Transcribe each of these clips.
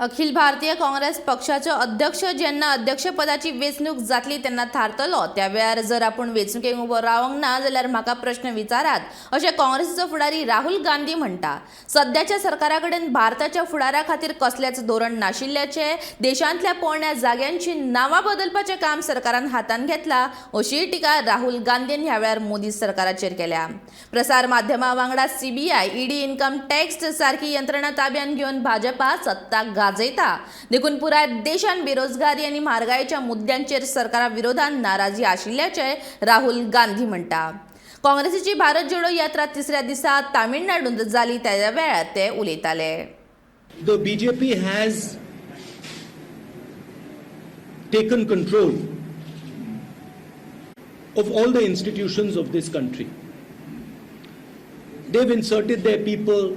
अखिल भारतीय काँग्रेस पक्षाचे अध्यक्ष ज्यांना अध्यक्षपदाची वेचणूक जातली त्यांना थारतलो त्या वेळार जर आपण वेचणुकेक उबो रावंक ना जाल्यार म्हाका प्रश्न विचारात अशें काँग्रेसीचो फुडारी राहुल गांधी म्हणटा। सध्याच्या सरकारा कडेन भारताच्या फुडारा खातीर कसलेच धोरण नाशिल्ल्याचे देशांतल्या पोरण्या जाग्यांची नांवां बदलपाचें काम सरकारान हातान घेतला अशी टिका राहुल गांधीन ह्या वेळार मोदी सरकाराचेर केल्या। प्रसार माध्यमां वांगडा सीबीआय ईडी इन्कम टॅक्स सारकी यंत्रणा ताब्यान घेवन भाजपा सत्ता गाजयता। देखून पुराय देशान बेरोजगारी आनी म्हारगायेच्या मुद्द्यांचेर सरकारा विरोधात नाराजी आशिल्ल्याचे राहुल गांधी म्हणटा। काँग्रेसीची भारत जोडो यात्रा तिसऱ्या दिसा तामिळनाडूंत जाली त्या वेळार ते उलयताले। The BJP has taken control of all the institutions of this country. They've inserted their people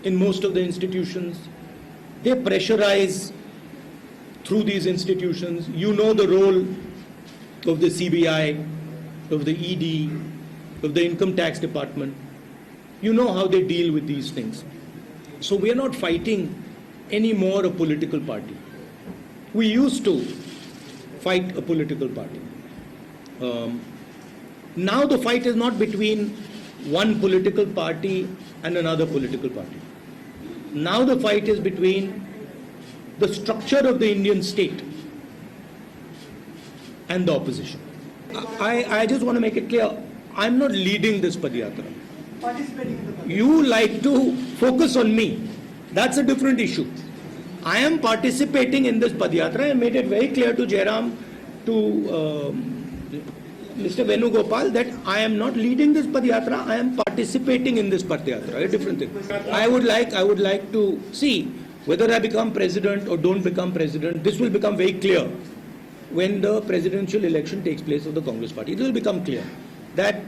in most of the institutions. They pressurize through these institutions. You know the role of the CBI, of the ED, of the Income Tax Department. You know how they deal with these things. So we are not fighting anymore a political party. We used to fight a political party. Now the fight is not between one political party and another political party. Now the fight is between the structure of the Indian state and the opposition. I just want to make it clear, I'm not leading this Padyatra. You like to focus on me. That's a different issue. I am participating in this Padyatra. I made it very clear to Jairam, to Mr. Venugopal, that I am not leading this Padyatra. I am participating in this Padyatra. A different thing. I would like to see whether I become president or don't become president. This will become very clear when the presidential election takes place of the Congress party. It will become clear that.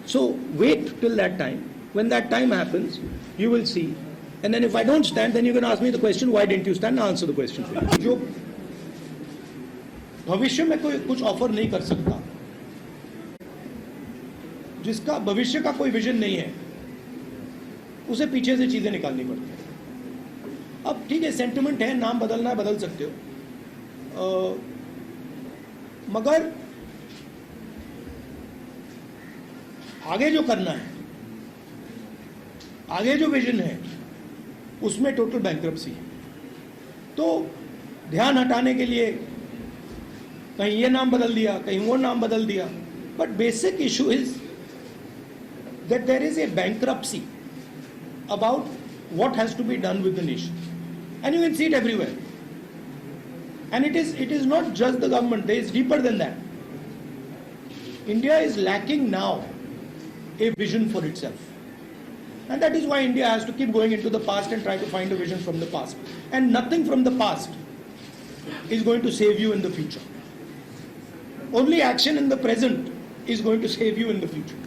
So wait till that time. When that time happens, you will see. And then if I don't stand, then you can ask me the question, why didn't you stand? I'll answer the question for you. जो भविष्य में कोई कुछ offer नहीं कर सकता, जिसका भविष्य का कोई विजन नहीं है, उसे पीछे से चीजें निकालनी पड़ती हैं। अब ठीक है, सेंटिमेंट है, नाम बदलना है, बदल सकते हो, मगर आगे जो करना है, आगे जो विजन है, उसमें टोटल बैंक्रप्सी है। तो ध्यान हटाने के लिए कहीं ये नाम बदल दिया, कहीं वो नाम बदल दिया, but basic issue is that there is a bankruptcy about what has to be done with the nation, and you can see it everywhere. And it is not just the government. There is deeper than that. India is lacking now a vision for itself, and that is why India has to keep going into the past and try to find a vision from the past. And nothing from the past is going to save you in the future. Only action in the present is going to save you in the future.